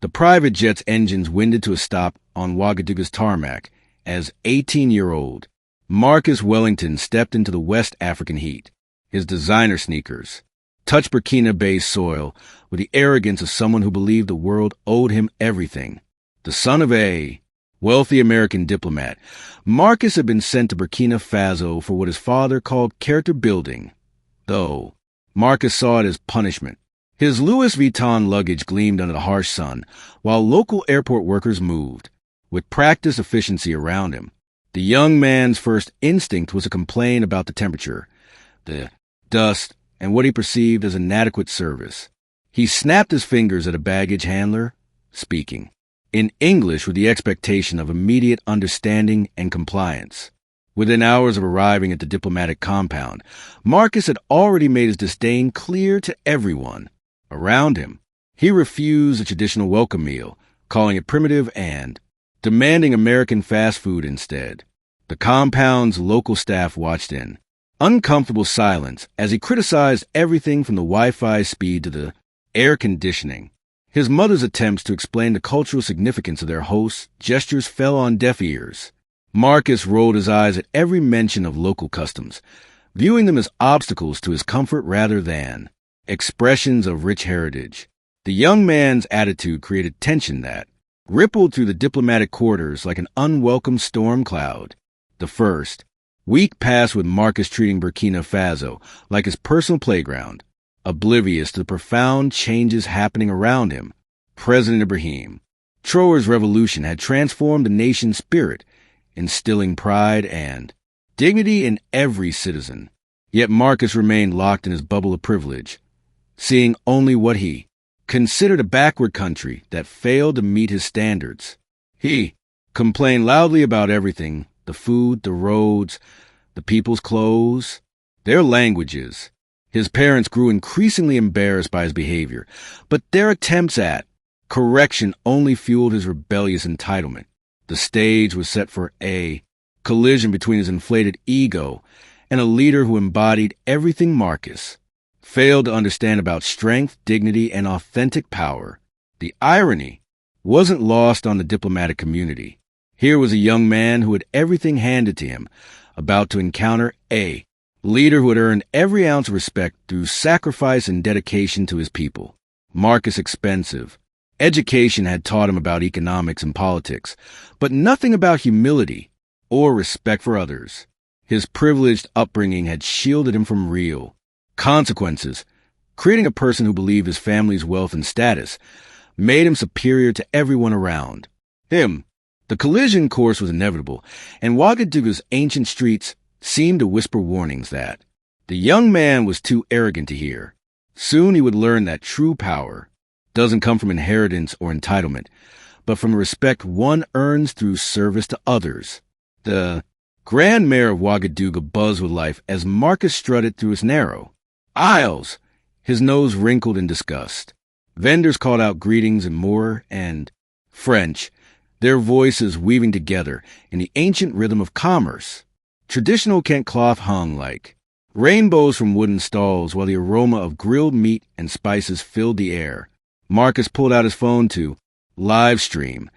The private jet's engines winded to a stop on Ouagadougou's tarmac as 18-year-old Marcus Wellington stepped into the West African heat. His designer sneakers touched Burkinabé soil with the arrogance of someone who believed the world owed him everything. The son of a wealthy American diplomat, Marcus had been sent to Burkina Faso for what his father called character building, though Marcus saw it as punishment. His Louis Vuitton luggage gleamed under the harsh sun, while local airport workers moved, with practiced efficiency around him. The young man's first instinct was to complain about the temperature, the dust, and what he perceived as inadequate service. He snapped his fingers at a baggage handler, speaking in English with the expectation of immediate understanding and compliance. Within hours of arriving at the diplomatic compound, Marcus had already made his disdain clear to everyone around him. He refused a traditional welcome meal, calling it primitive and demanding American fast food instead. The compound's local staff watched in uncomfortable silence as he criticized everything from the Wi-Fi speed to the air conditioning. His mother's attempts to explain the cultural significance of their host's gestures fell on deaf ears. Marcus rolled his eyes at every mention of local customs, viewing them as obstacles to his comfort rather than expressions of rich heritage. The young man's attitude created tension that rippled through the diplomatic quarters like an unwelcome storm cloud. The first week passed with Marcus treating Burkina Faso like his personal playground, oblivious to the profound changes happening around him. President Ibrahim Traoré's revolution had transformed the nation's spirit, instilling pride and dignity in every citizen. Yet Marcus remained locked in his bubble of privilege, seeing only what he considered a backward country that failed to meet his standards. He complained loudly about everything: the food, the roads, the people's clothes, their languages. His parents grew increasingly embarrassed by his behavior, but their attempts at correction only fueled his rebellious entitlement. The stage was set for a collision between his inflated ego and a leader who embodied everything Marcus failed to understand about strength, dignity, and authentic power. The irony wasn't lost on the diplomatic community. Here was a young man who had everything handed to him, about to encounter a leader who had earned every ounce of respect through sacrifice and dedication to his people. Marcus' expensive education had taught him about economics and politics, but nothing about humility or respect for others. His privileged upbringing had shielded him from real consequences. Creating a person who believed his family's wealth and status made him superior to everyone around him. The collision course was inevitable, and Ouagadougou's ancient streets seemed to whisper warnings that the young man was too arrogant to hear. Soon he would learn that true power doesn't come from inheritance or entitlement, but from the respect one earns through service to others. The Grand Mayor of Ouagadougou buzzed with life as Marcus strutted through its narrow aisles, his nose wrinkled in disgust. Vendors called out greetings in Moor and French, their voices weaving together in the ancient rhythm of commerce. Traditional Kent cloth hung like rainbows from wooden stalls, while the aroma of grilled meat and spices filled the air. Marcus pulled out his phone to live stream,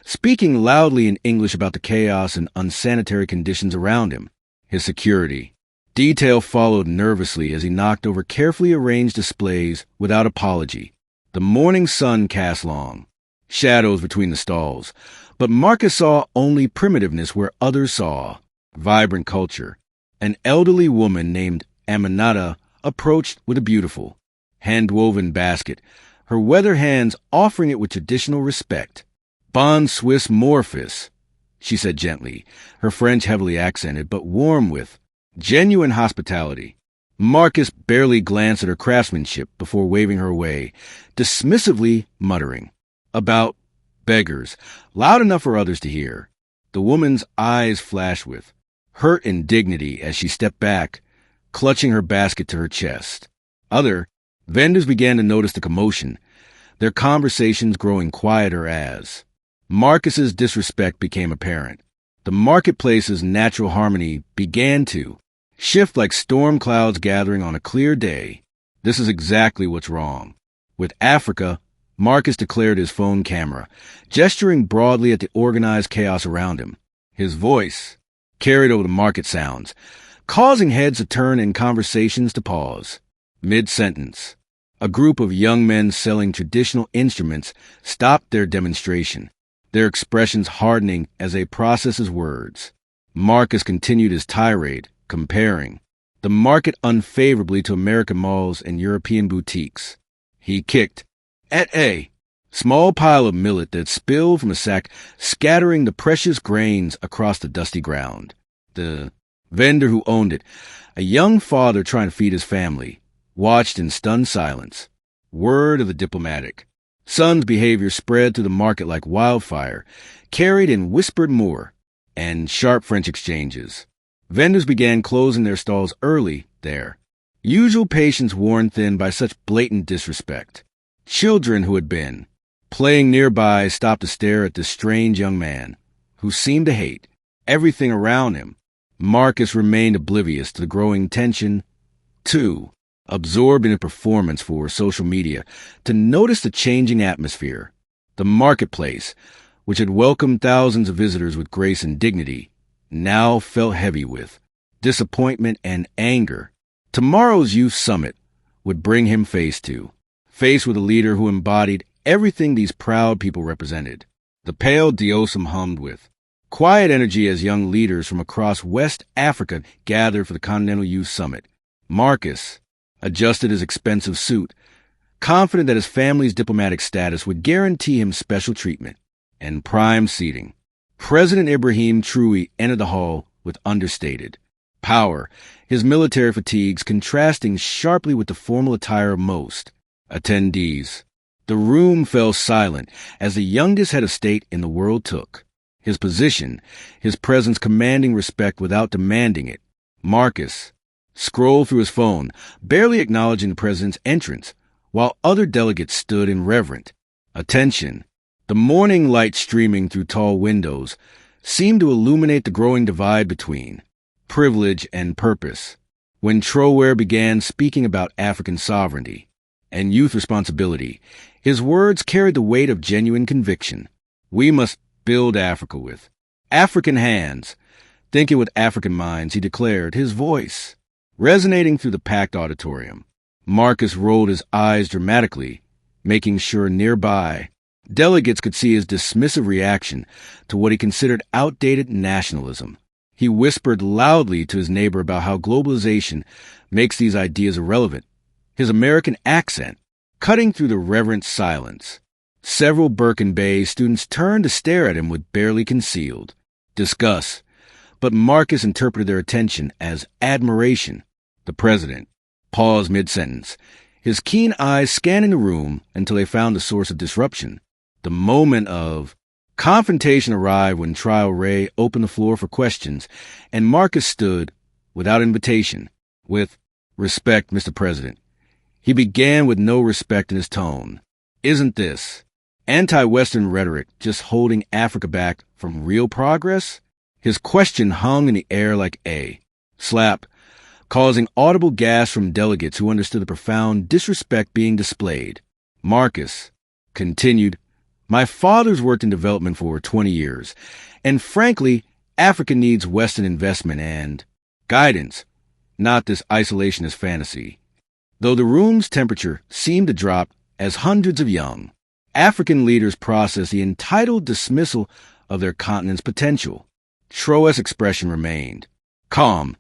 speaking loudly in English about the chaos and unsanitary conditions around him. His security detail followed nervously as he knocked over carefully arranged displays without apology. The morning sun cast long shadows between the stalls, but Marcus saw only primitiveness where others saw vibrant culture. An elderly woman named Aminata approached with a beautiful, hand-woven basket, her weather hands offering it with traditional respect. Bon Swiss Morphus, she said gently, her French heavily accented, but warm with genuine hospitality. Marcus barely glanced at her craftsmanship before waving her away, dismissively muttering about beggars, loud enough for others to hear. The woman's eyes flashed with hurt and dignity as she stepped back, clutching her basket to her chest. Other vendors began to notice the commotion, their conversations growing quieter as Marcus's disrespect became apparent. The marketplace's natural harmony began to shift like storm clouds gathering on a clear day. This is exactly what's wrong with Africa Marcus declared his phone camera, gesturing broadly at the organized chaos around him. His voice carried over the market sounds, causing heads to turn and conversations to pause. Mid-sentence, a group of young men selling traditional instruments stopped their demonstration, their expressions hardening as they processed his words. Marcus continued his tirade, comparing the market unfavorably to American malls and European boutiques. He kicked at a small pile of millet that spilled from a sack, scattering the precious grains across the dusty ground. The vendor who owned it, a young father trying to feed his family, watched in stunned silence. Word of the Diplomatic son's behavior spread through the market like wildfire, carried in whispered more and sharp French exchanges. Vendors began closing their stalls early there, usual patience worn thin by such blatant disrespect. Children who had been playing nearby stopped to stare at this strange young man, who seemed to hate everything around him. Marcus remained oblivious to the growing tension, too absorbed in a performance for social media to notice the changing atmosphere. The marketplace, which had welcomed thousands of visitors with grace and dignity, now felt heavy with disappointment and anger. Tomorrow's youth summit would bring him face with a leader who embodied everything these proud people represented. The pale Diosum hummed with quiet energy as young leaders from across West Africa gathered for the Continental Youth Summit. Marcus adjusted his expensive suit, confident that his family's diplomatic status would guarantee him special treatment and prime seating. President Ibrahim Traoré entered the hall with understated power, his military fatigues contrasting sharply with the formal attire of most attendees. The room fell silent as the youngest head of state in the world took his position, his presence commanding respect without demanding it. Marcus scrolled through his phone, barely acknowledging the president's entrance, while other delegates stood in reverent attention. The morning light streaming through tall windows seemed to illuminate the growing divide between privilege and purpose. When Traoré began speaking about African sovereignty and youth responsibility, his words carried the weight of genuine conviction. We must build Africa with African hands, thinking with African minds, he declared, his voice resonating through the packed auditorium. Marcus rolled his eyes dramatically, making sure nearby delegates could see his dismissive reaction to what he considered outdated nationalism. He whispered loudly to his neighbor about how globalization makes these ideas irrelevant, his American accent cutting through the reverent silence. Several Burkinabé students turned to stare at him with barely concealed disgust, but Marcus interpreted their attention as admiration. The president paused mid-sentence, his keen eyes scanning the room until they found the source of disruption. The moment of confrontation arrived when Traoré opened the floor for questions, and Marcus stood without invitation. With respect, Mr. President. He began with no respect in his tone. Isn't this anti-Western rhetoric just holding Africa back from real progress? His question hung in the air like a slap, causing audible gasps from delegates who understood the profound disrespect being displayed. Marcus continued, my father's worked in development for 20 years, and frankly, Africa needs Western investment and guidance, not this isolationist fantasy. Though the room's temperature seemed to drop as hundreds of young African leaders processed the entitled dismissal of their continent's potential, Traoré's expression remained calm,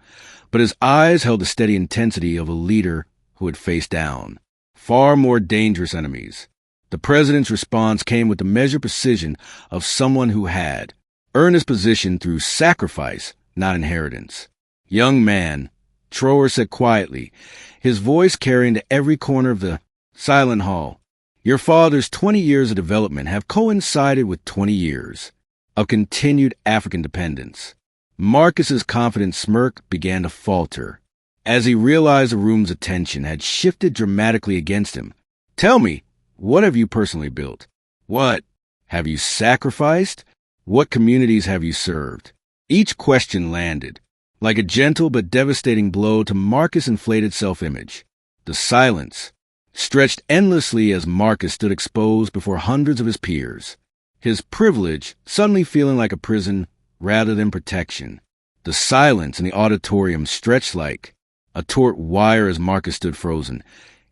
but his eyes held the steady intensity of a leader who had faced down far more dangerous enemies. The president's response came with the measured precision of someone who had earned his position through sacrifice, not inheritance. Young man, Traoré said quietly, his voice carrying to every corner of the silent hall, your father's 20 years of development have coincided with 20 years of continued African dependence. Marcus's confident smirk began to falter as he realized the room's attention had shifted dramatically against him. Tell me, what have you personally built? What have you sacrificed? What communities have you served? Each question landed like a gentle but devastating blow to Marcus' inflated self-image. The silence stretched endlessly as Marcus stood exposed before hundreds of his peers. His privilege suddenly feeling like a prison rather than protection. The silence in the auditorium stretched like a taut wire as Marcus stood frozen,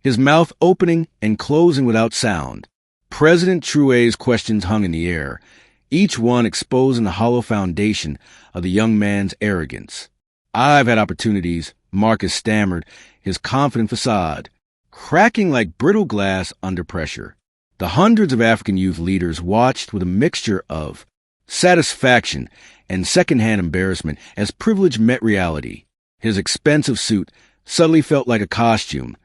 his mouth opening and closing without sound. President Traoré's questions hung in the air, each one exposing the hollow foundation of the young man's arrogance. "I've had opportunities," Marcus stammered, his confident facade cracking like brittle glass under pressure. The hundreds of African youth leaders watched with a mixture of satisfaction and secondhand embarrassment as privilege met reality. His expensive suit suddenly felt like a costume,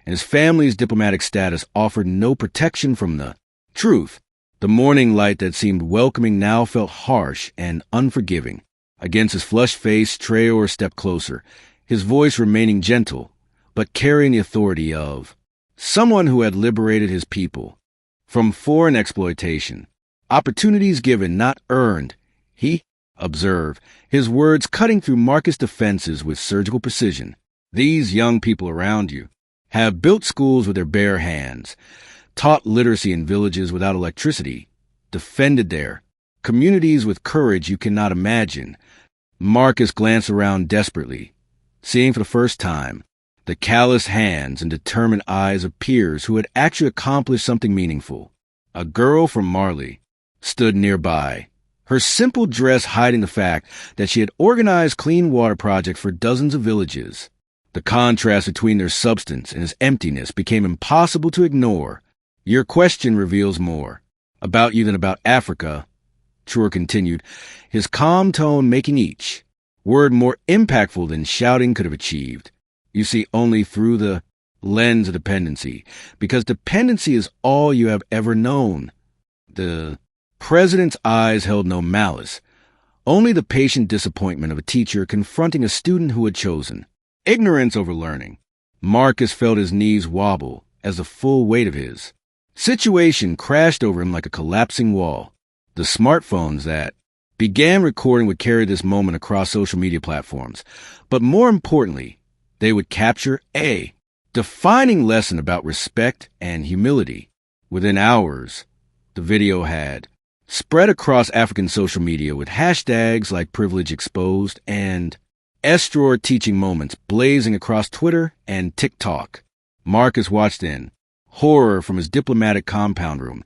and his family's diplomatic status offered no protection from the truth. The morning light that seemed welcoming now felt harsh and unforgiving. Against his flushed face, Traoré stepped closer, his voice remaining gentle, but carrying the authority of someone who had liberated his people from foreign exploitation. "Opportunities given, not earned," he observed, his words cutting through Marcus' defenses with surgical precision. "These young people around you have built schools with their bare hands, taught literacy in villages without electricity, defended their communities with courage you cannot imagine." Marcus glanced around desperately, seeing for the first time the calloused hands and determined eyes of peers who had actually accomplished something meaningful. A girl from Mali stood nearby, her simple dress hiding the fact that she had organized clean water projects for dozens of villages. The contrast between their substance and its emptiness became impossible to ignore. "Your question reveals more about you than about Africa," Traoré continued, his calm tone making each word more impactful than shouting could have achieved. "You see only through the lens of dependency, because dependency is all you have ever known." The president's eyes held no malice, only the patient disappointment of a teacher confronting a student who had chosen ignorance over learning. Marcus felt his knees wobble as the full weight of his situation crashed over him like a collapsing wall. The smartphones that began recording would carry this moment across social media platforms, but more importantly, they would capture a defining lesson about respect and humility. Within hours, the video had spread across African social media with hashtags like privilege exposed and Traoré teaching moments blazing across Twitter and TikTok. Marcus watched in horror from his diplomatic compound room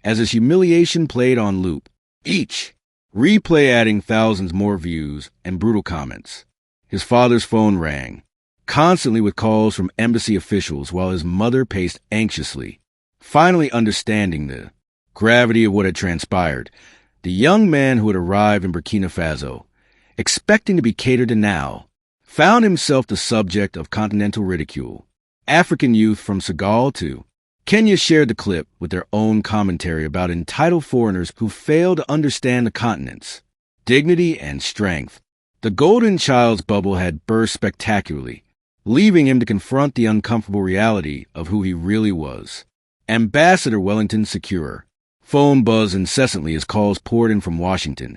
as his humiliation played on loop, each replay adding thousands more views and brutal comments. His father's phone rang, constantly with calls from embassy officials, while his mother paced anxiously. Finally understanding the gravity of what had transpired, the young man who had arrived in Burkina Faso, expecting to be catered to now, found himself the subject of continental ridicule. African youth from Senegal to Kenya shared the clip with their own commentary about entitled foreigners who failed to understand the continent's dignity and strength. The golden child's bubble had burst spectacularly, leaving him to confront the uncomfortable reality of who he really was. Ambassador Wellington secure. Phone buzzed incessantly as calls poured in from Washington,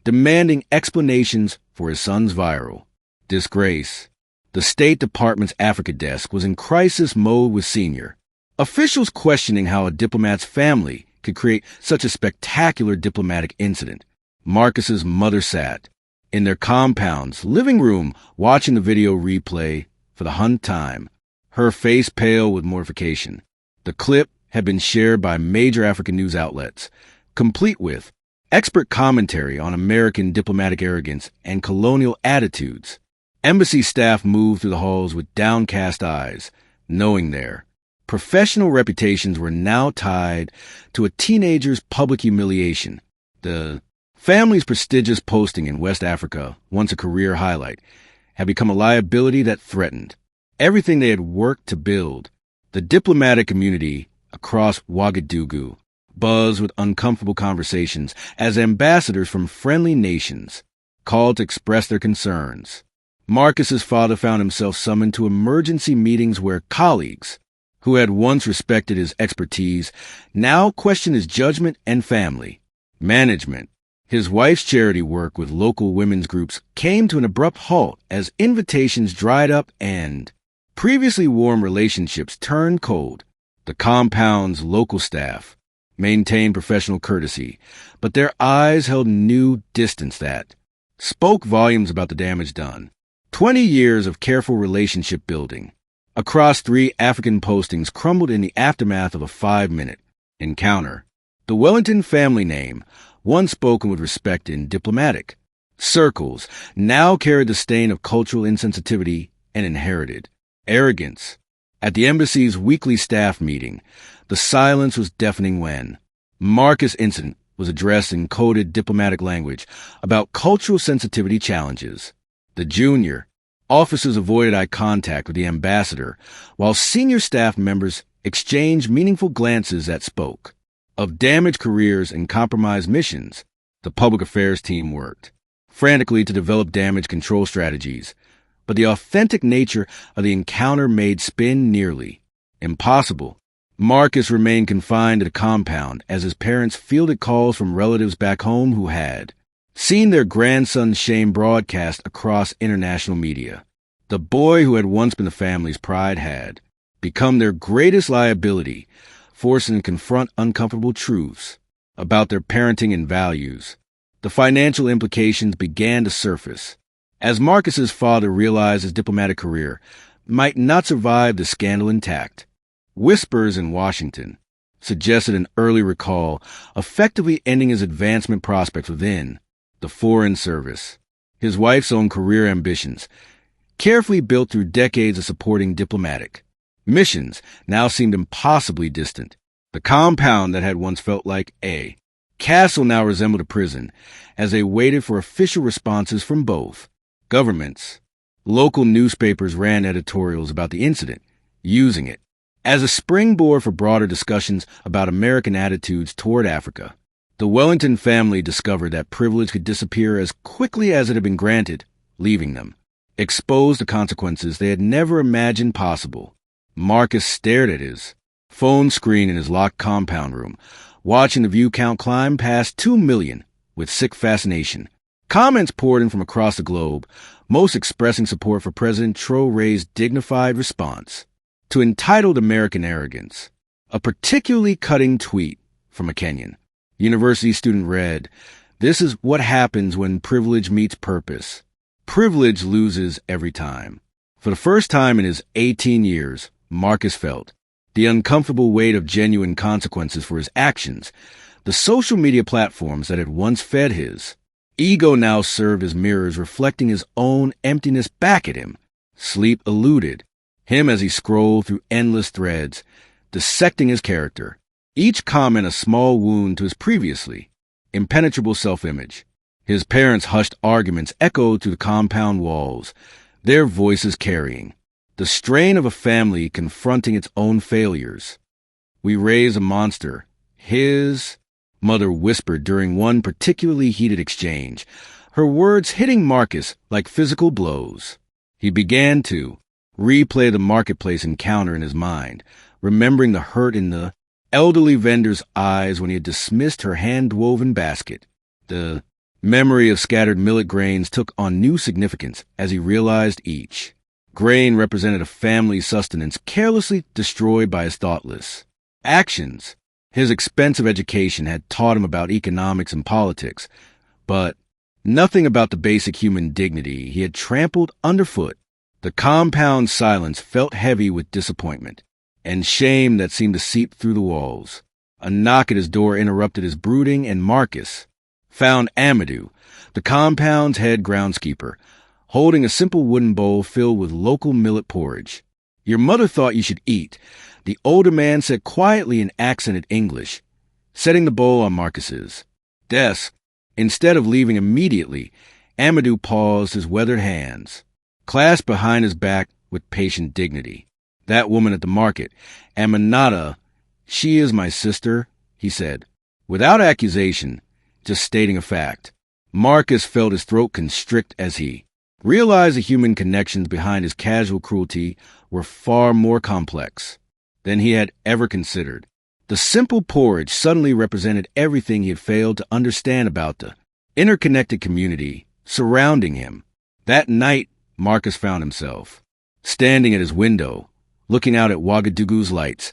demanding explanations for his son's viral disgrace. The State Department's Africa desk was in crisis mode with senior officials questioning how a diplomat's family could create such a spectacular diplomatic incident. Marcus's mother sat in their compound's living room watching the video replay for the 100th time, her face pale with mortification. The clip had been shared by major African news outlets, complete with expert commentary on American diplomatic arrogance and colonial attitudes. Embassy staff moved through the halls with downcast eyes, knowing their professional reputations were now tied to a teenager's public humiliation. The family's prestigious posting in West Africa, once a career highlight, had become a liability that threatened everything they had worked to build. The diplomatic community across Ouagadougou buzzed with uncomfortable conversations as ambassadors from friendly nations called to express their concerns. Marcus's father found himself summoned to emergency meetings where colleagues who had once respected his expertise now questioned his judgment and family management. His wife's charity work with local women's groups came to an abrupt halt as invitations dried up and previously warm relationships turned cold. The compound's local staff maintained professional courtesy, but their eyes held new distance that spoke volumes about the damage done. 20 years of careful relationship building across 3 African postings crumbled in the aftermath of a 5-minute encounter. The Wellington family name, once spoken with respect in diplomatic circles, now carried the stain of cultural insensitivity and inherited arrogance. At the embassy's weekly staff meeting, the silence was deafening when Marcus' incident was addressed in coded diplomatic language about cultural sensitivity challenges. The junior officers avoided eye contact with the ambassador, while senior staff members exchanged meaningful glances that spoke of damaged careers and compromised missions. The public affairs team worked frantically to develop damage control strategies, but the authentic nature of the encounter made spin nearly impossible. Marcus remained confined to the compound as his parents fielded calls from relatives back home who had seen their grandson's shame broadcast across international media. The boy who had once been the family's pride had become their greatest liability, forcing them to confront uncomfortable truths about their parenting and values. The financial implications began to surface as Marcus's father realized his diplomatic career might not survive the scandal intact. Whispers in Washington suggested an early recall, effectively ending his advancement prospects within the Foreign Service. His wife's own career ambitions, carefully built through decades of supporting diplomatic missions, now seemed impossibly distant. The compound that had once felt like a castle now resembled a prison, as they waited for official responses from both governments. Local newspapers ran editorials about the incident, using it as a springboard for broader discussions about American attitudes toward Africa. The Wellington family discovered that privilege could disappear as quickly as it had been granted, leaving them exposed to consequences they had never imagined possible. Marcus stared at his phone screen in his locked compound room, watching the view count climb past 2 million with sick fascination. Comments poured in from across the globe, most expressing support for President Traoré's dignified response to entitled American arrogance. A particularly cutting tweet from a Kenyan university student read, "This is what happens when privilege meets purpose. Privilege loses every time." For the first time in his 18 years, Marcus felt the uncomfortable weight of genuine consequences for his actions. The social media platforms that had once fed his ego now served as mirrors reflecting his own emptiness back at him. Sleep eluded him as he scrolled through endless threads, dissecting his character, each comment a small wound to his previously impenetrable self-image. His parents' hushed arguments echoed through the compound walls, their voices carrying the strain of a family confronting its own failures. "We raise a monster," his mother whispered during one particularly heated exchange, her words hitting Marcus like physical blows. He began to replay the marketplace encounter in his mind, remembering the hurt in the elderly vendor's eyes when he had dismissed her hand-woven basket. The memory of scattered millet grains took on new significance as he realized each grain represented a family's sustenance carelessly destroyed by his thoughtless actions. His expensive education had taught him about economics and politics, but nothing about the basic human dignity he had trampled underfoot. The compound silence felt heavy with disappointment and shame that seemed to seep through the walls. A knock at his door interrupted his brooding, and Marcus found Amadou, the compound's head groundskeeper, holding a simple wooden bowl filled with local millet porridge. "Your mother thought you should eat," the older man said quietly in accented English, setting the bowl on Marcus's desk. Instead of leaving immediately, Amadou paused, his weathered hands clasped behind his back with patient dignity. "That woman at the market, Aminata, she is my sister," he said, without accusation, just stating a fact. Marcus felt his throat constrict as he realized the human connections behind his casual cruelty were far more complex than he had ever considered. The simple porridge suddenly represented everything he had failed to understand about the interconnected community surrounding him. That night, Marcus found himself standing at his window, looking out at Ouagadougou's lights,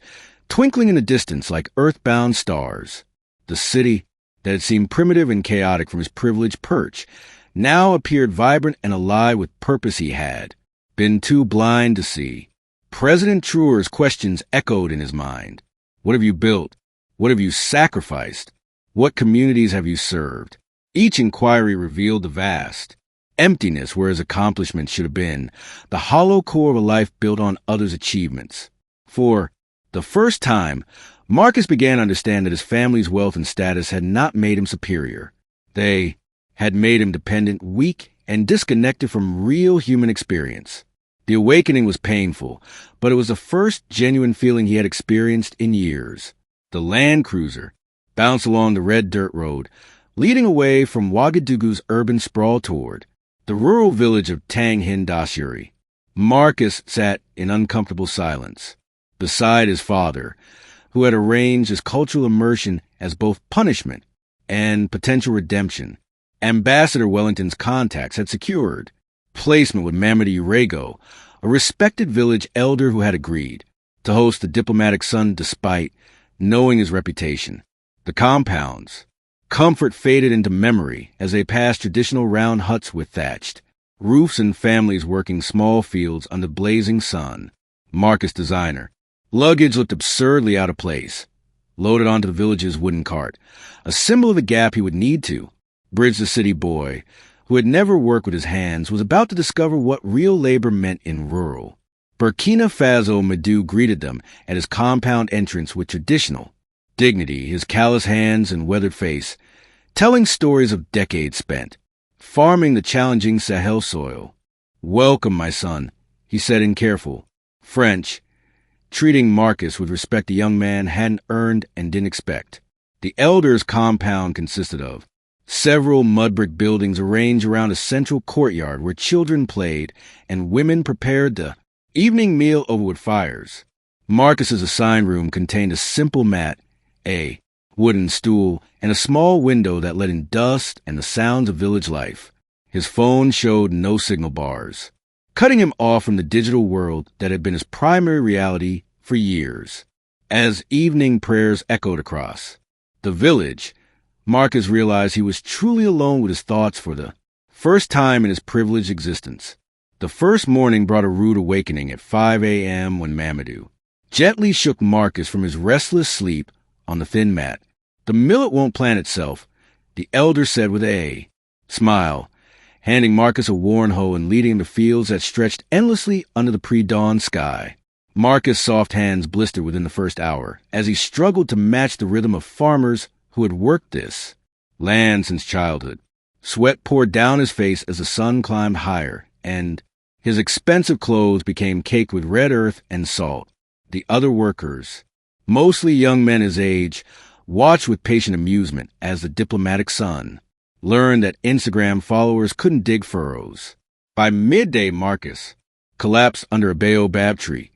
twinkling in the distance like earthbound stars. The city, that had seemed primitive and chaotic from his privileged perch, now appeared vibrant and alive with purpose he had been too blind to see. President Traoré's questions echoed in his mind. What have you built? What have you sacrificed? What communities have you served? Each inquiry revealed the vast emptiness where his accomplishments should have been, the hollow core of a life built on others' achievements. For the first time, Marcus began to understand that his family's wealth and status had not made him superior. They had made him dependent, weak, and disconnected from real human experience. The awakening was painful, but it was the first genuine feeling he had experienced in years. The Land Cruiser bounced along the red dirt road, leading away from Ouagadougou's urban sprawl toward the rural village of Tanghin-Dasuri. Marcus sat in uncomfortable silence beside his father, who had arranged his cultural immersion as both punishment and potential redemption. Ambassador Wellington's contacts had secured placement with Mamadou Urego, a respected village elder who had agreed to host the diplomatic son despite knowing his reputation. The compounds. Comfort faded into memory as they passed traditional round huts with thatched roofs and families working small fields under blazing sun. Marcus designer. Luggage looked absurdly out of place, loaded onto the village's wooden cart, a symbol of the gap he would need to bridge. The city boy, who had never worked with his hands, was about to discover what real labor meant in rural. Burkina Faso Madou greeted them at his compound entrance with traditional dignity, his callous hands and weathered face, telling stories of decades spent farming the challenging Sahel soil. "Welcome, my son," he said in careful French, treating Marcus with respect the young man hadn't earned and didn't expect. The elder's compound consisted of several mud-brick buildings arranged around a central courtyard where children played and women prepared the evening meal over wood fires. Marcus's assigned room contained a simple mat, a wooden stool, and a small window that let in dust and the sounds of village life. His phone showed no signal bars, cutting him off from the digital world that had been his primary reality for years. As evening prayers echoed across the village, Marcus realized he was truly alone with his thoughts for the first time in his privileged existence. The first morning brought a rude awakening at 5 a.m. when Mamadou gently shook Marcus from his restless sleep on the thin mat. "The millet won't plant itself," the elder said with a smile, handing Marcus a worn hoe and leading him to fields that stretched endlessly under the pre-dawn sky. Marcus' soft hands blistered within the first hour as he struggled to match the rhythm of farmers who had worked this land since childhood. Sweat poured down his face as the sun climbed higher, and his expensive clothes became caked with red earth and salt. The other workers, mostly young men his age, watched with patient amusement as the diplomatic son learned that Instagram followers couldn't dig furrows. By midday, Marcus collapsed under a baobab tree,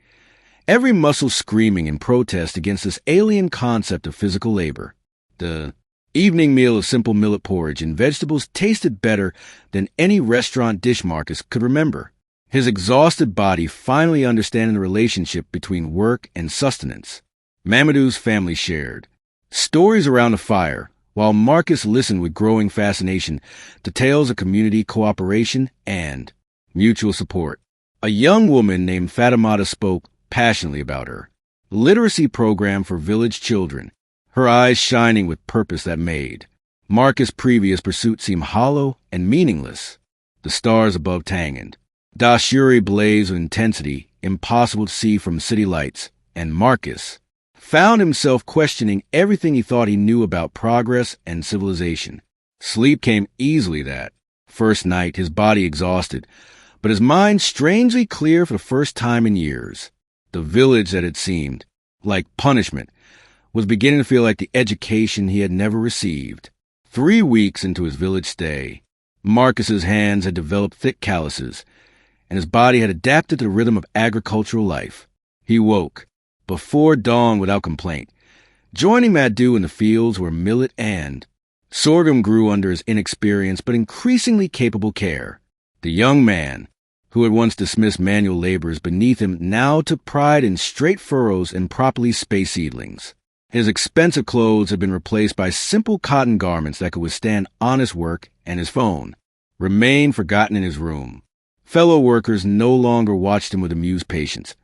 every muscle screaming in protest against this alien concept of physical labor. The evening meal of simple millet porridge and vegetables tasted better than any restaurant dish Marcus could remember. His exhausted body finally understanding the relationship between work and sustenance. Mamadou's family shared stories around the fire, while Marcus listened with growing fascination to tales of community cooperation and mutual support. A young woman named Fatimata spoke passionately about her literacy program for village children, her eyes shining with purpose that made Marcus' previous pursuit seem hollow and meaningless. The stars above Tanghin Dasuri blazed with intensity impossible to see from city lights, and Marcus found himself questioning everything he thought he knew about progress and civilization. Sleep came easily that first night, his body exhausted, but his mind strangely clear for the first time in years. The village that had seemed like punishment was beginning to feel like the education he had never received. 3 weeks into his village stay, Marcus's hands had developed thick calluses, and his body had adapted to the rhythm of agricultural life. He woke before dawn without complaint, joining Madou in the fields where millet and sorghum grew under his inexperienced but increasingly capable care. The young man who had once dismissed manual laborers beneath him, now took pride in straight furrows and properly spaced seedlings. His expensive clothes had been replaced by simple cotton garments that could withstand honest work, and his phone remained forgotten in his room. Fellow workers no longer watched him with amused patience,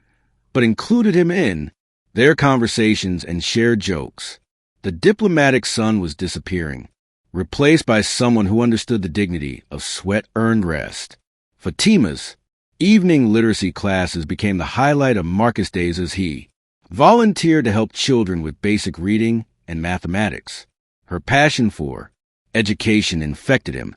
but included him in their conversations and shared jokes. The diplomatic son was disappearing, replaced by someone who understood the dignity of sweat-earned rest. Fatima's evening literacy classes became the highlight of Marcus' days as he volunteered to help children with basic reading and mathematics. Her passion for education infected him,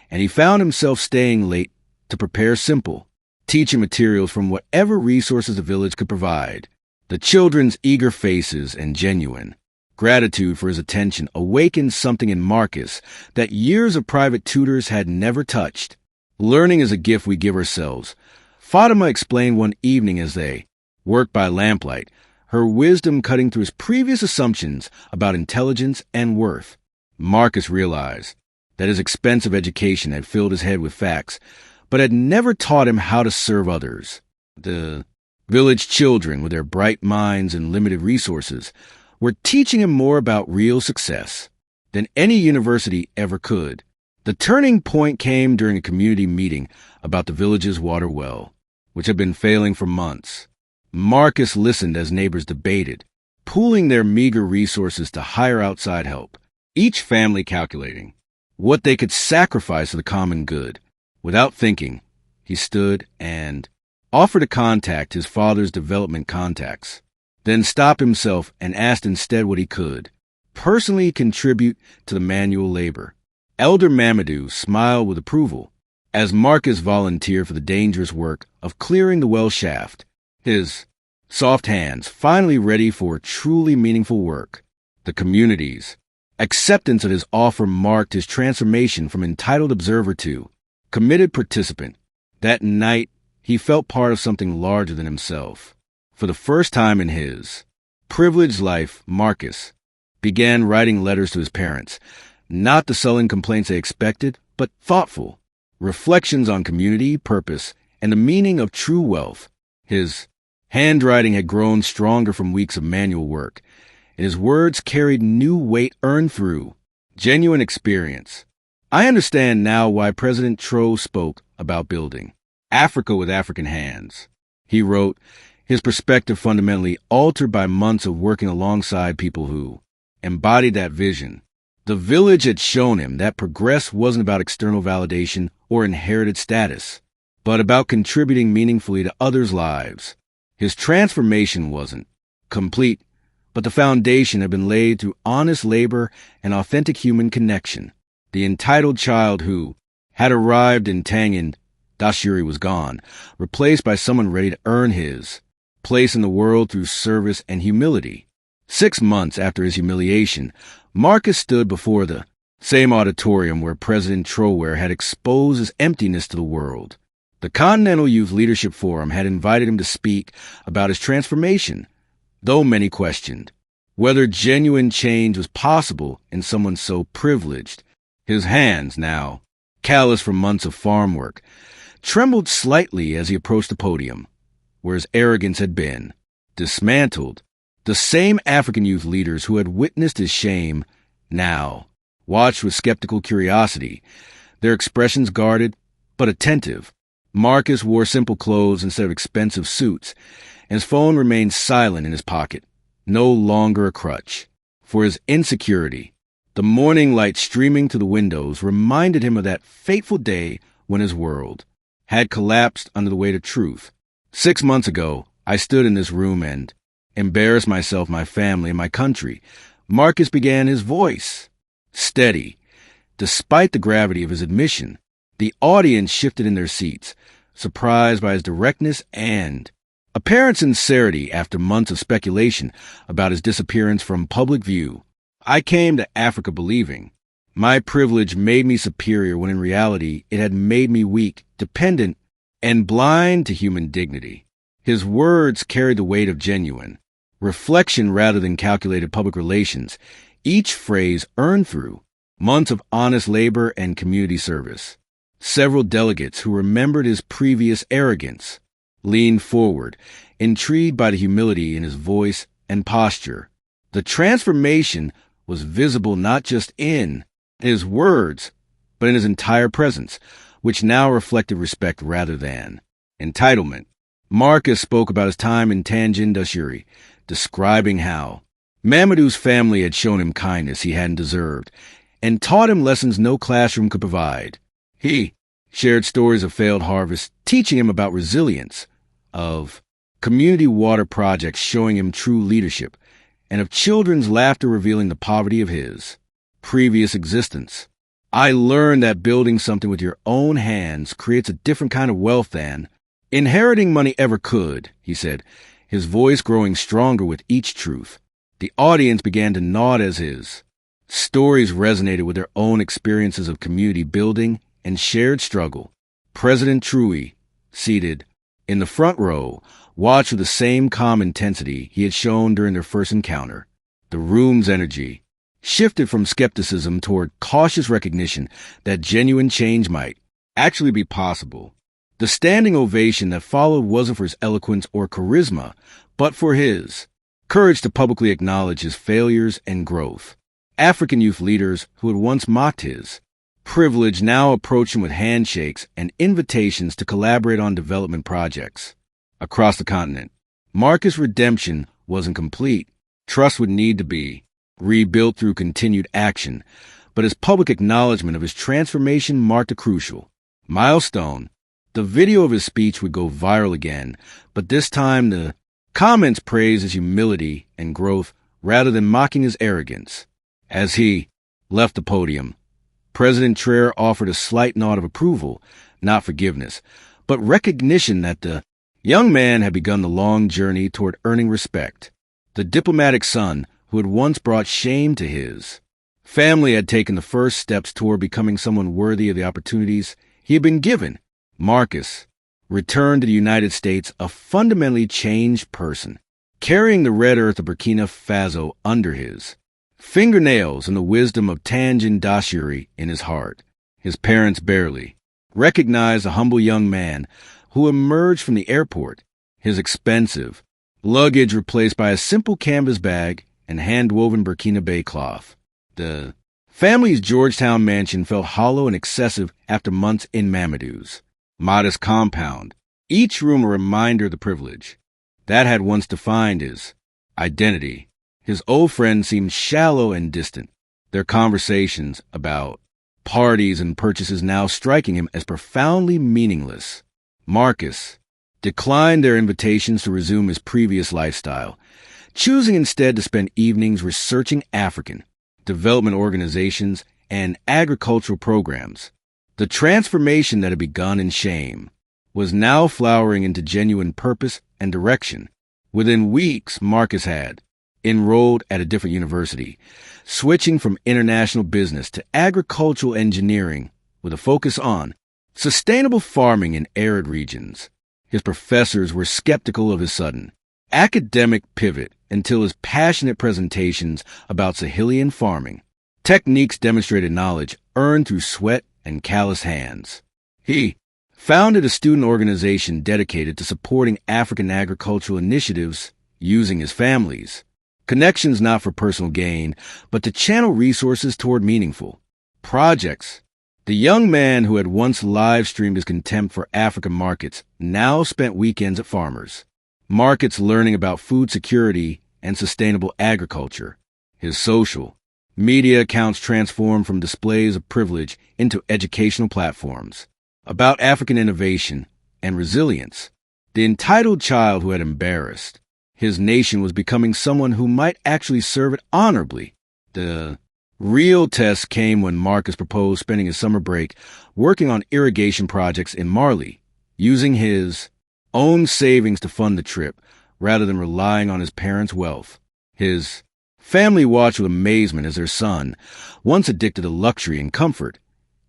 and he found himself staying late to prepare simple teaching materials from whatever resources the village could provide. The children's eager faces and genuine gratitude for his attention awakened something in Marcus that years of private tutors had never touched. Learning is a gift we give ourselves. Fatima explained one evening as they worked by lamplight, her wisdom cutting through his previous assumptions about intelligence and worth. Marcus realized that his expensive education had filled his head with facts, but had never taught him how to serve others. The village children, with their bright minds and limited resources, were teaching him more about real success than any university ever could. The turning point came during a community meeting about the village's water well, which had been failing for months. Marcus listened as neighbors debated, pooling their meager resources to hire outside help, each family calculating what they could sacrifice for the common good. Without thinking, he stood and offered to contact his father's development contacts, then stopped himself and asked instead what he could personally contribute to the manual labor. Elder Mamadou smiled with approval as Marcus volunteered for the dangerous work of clearing the well shaft, his soft hands finally ready for truly meaningful work. The community's acceptance of his offer marked his transformation from entitled observer to committed participant. That night, he felt part of something larger than himself. For the first time in his privileged life, Marcus began writing letters to his parents, not the sullen complaints they expected, but thoughtful reflections on community, purpose, and the meaning of true wealth. His handwriting had grown stronger from weeks of manual work, and his words carried new weight earned through genuine experience. I understand now why President Traoré spoke about building Africa with African hands. He wrote, his perspective fundamentally altered by months of working alongside people who embodied that vision. The village had shown him that progress wasn't about external validation or inherited status, but about contributing meaningfully to others' lives. His transformation wasn't complete, but the foundation had been laid through honest labor and authentic human connection. The entitled child who had arrived in Tangent, Dashiri was gone, replaced by someone ready to earn his place in the world through service and humility. 6 months after his humiliation, Marcus stood before the same auditorium where President Traoré had exposed his emptiness to the world. The Continental Youth Leadership Forum had invited him to speak about his transformation, though many questioned whether genuine change was possible in someone so privileged. His hands, now calloused from months of farm work, trembled slightly as he approached the podium, where his arrogance had been dismantled. The same African youth leaders who had witnessed his shame now watched with skeptical curiosity, their expressions guarded but attentive. Marcus wore simple clothes instead of expensive suits, and his phone remained silent in his pocket, no longer a crutch. For his insecurity, the morning light streaming through the windows reminded him of that fateful day when his world had collapsed under the weight of truth. 6 months ago, I stood in this room and embarrassed myself, my family, and my country. Marcus began his voice, steady. Despite the gravity of his admission, the audience shifted in their seats, surprised by his directness and apparent sincerity after months of speculation about his disappearance from public view. I came to Africa believing my privilege made me superior when in reality it had made me weak, dependent, and blind to human dignity. His words carried the weight of genuine reflection rather than calculated public relations, each phrase earned through months of honest labor and community service. Several delegates who remembered his previous arrogance leaned forward, intrigued by the humility in his voice and posture. The transformation was visible not just in his words, but in his entire presence, which now reflected respect rather than entitlement. Marcus spoke about his time in Tanjin Dashiri, describing how Mamadou's family had shown him kindness he hadn't deserved and taught him lessons no classroom could provide. He shared stories of failed harvests, teaching him about resilience, of community water projects showing him true leadership, and of children's laughter revealing the poverty of his previous existence. I learned that building something with your own hands creates a different kind of wealth than inheriting money ever could, he said, his voice growing stronger with each truth. The audience began to nod as his stories resonated with their own experiences of community building and shared struggle. President Traoré, seated in the front row, watched with the same calm intensity he had shown during their first encounter. The room's energy shifted from skepticism toward cautious recognition that genuine change might actually be possible. The standing ovation that followed wasn't for his eloquence or charisma, but for his courage to publicly acknowledge his failures and growth. African youth leaders who had once mocked his privilege now approached him with handshakes and invitations to collaborate on development projects across the continent. Marcus' redemption wasn't complete. Trust would need to be rebuilt through continued action, but his public acknowledgement of his transformation marked a crucial milestone. The video of his speech would go viral again, but this time the comments praised his humility and growth rather than mocking his arrogance. As he left the podium, President Traoré offered a slight nod of approval, not forgiveness, but recognition that the young man had begun the long journey toward earning respect. The diplomatic son who had once brought shame to his family had taken the first steps toward becoming someone worthy of the opportunities he had been given. Marcus returned to the United States a fundamentally changed person, carrying the red earth of Burkina Faso under his fingernails and the wisdom of Tanjin Dashiri in his heart. His parents barely recognized the humble young man who emerged from the airport, his expensive luggage replaced by a simple canvas bag and hand-woven Burkinabé cloth. The family's Georgetown mansion felt hollow and excessive after months in Mamadou's modest compound, each room a reminder of the privilege that had once defined his identity. His old friends seemed shallow and distant, their conversations about parties and purchases now striking him as profoundly meaningless. Marcus declined their invitations to resume his previous lifestyle, choosing instead to spend evenings researching African development organizations and agricultural programs. The transformation that had begun in shame was now flowering into genuine purpose and direction. Within weeks, Marcus had enrolled at a different university, switching from international business to agricultural engineering with a focus on sustainable farming in arid regions. His professors were skeptical of his sudden academic pivot until his passionate presentations about Sahelian farming techniques demonstrated knowledge earned through sweat and calloused hands. He founded a student organization dedicated to supporting African agricultural initiatives using his family's connections not for personal gain, but to channel resources toward meaningful projects. The young man who had once live-streamed his contempt for African markets now spent weekends at farmers markets learning about food security and sustainable agriculture. His social media accounts transformed from displays of privilege into educational platforms about African innovation and resilience. The entitled child who had embarrassed his nation was becoming someone who might actually serve it honorably. The real test came when Marcus proposed spending his summer break working on irrigation projects in Mali, using his own savings to fund the trip rather than relying on his parents' wealth. His family watched with amazement as their son, once addicted to luxury and comfort,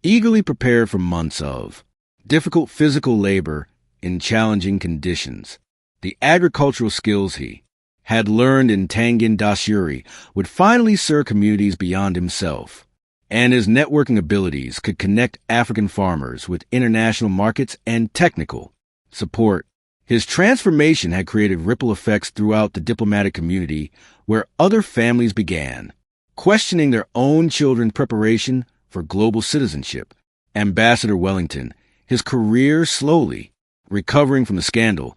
eagerly prepared for months of difficult physical labor in challenging conditions. The agricultural skills he had learned in Tanjin Dashiri would finally serve communities beyond himself. and his networking abilities could connect African farmers with international markets and technical support. His transformation had created ripple effects throughout the diplomatic community, where other families began questioning their own children's preparation for global citizenship. Ambassador Wellington, his career slowly recovering from the scandal,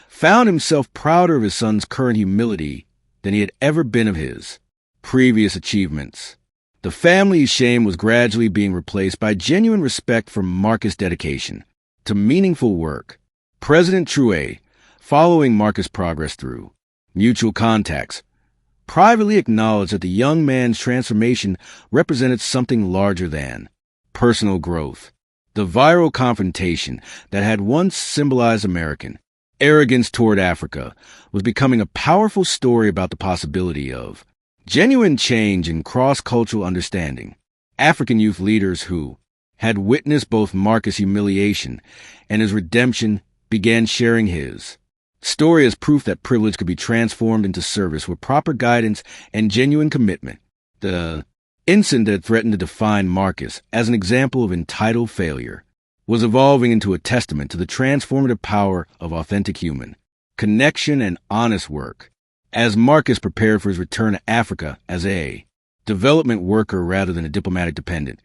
found himself prouder of his son's current humility than he had ever been of his previous achievements. The family's shame was gradually being replaced by genuine respect for Marcus' dedication to meaningful work. President Traoré, following Marcus' progress through mutual contacts, privately acknowledged that the young man's transformation represented something larger than personal growth. The viral confrontation that had once symbolized American arrogance toward Africa was becoming a powerful story about the possibility of genuine change and cross-cultural understanding. African youth leaders who had witnessed both Marcus' humiliation and his redemption began sharing his story as proof that privilege could be transformed into service with proper guidance and genuine commitment. The incident that threatened to define Marcus as an example of entitled failure was evolving into a testament to the transformative power of authentic human connection and honest work. As Marcus prepared for his return to Africa as a development worker rather than a diplomatic dependent,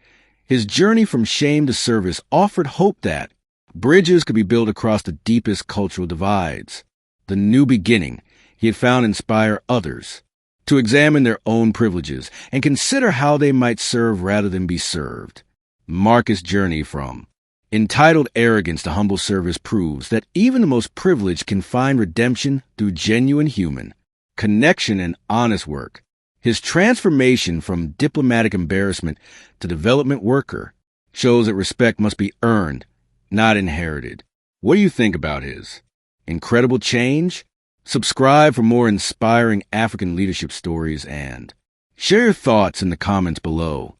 his journey from shame to service offered hope that bridges could be built across the deepest cultural divides. The new beginning he had found inspire others to examine their own privileges and consider how they might serve rather than be served. Marcus' journey from entitled arrogance to humble service proves that even the most privileged can find redemption through genuine human connection and honest work. His transformation from diplomatic embarrassment to development worker shows that respect must be earned, not inherited. What do you think about his incredible change? Subscribe for more inspiring African leadership stories and share your thoughts in the comments below.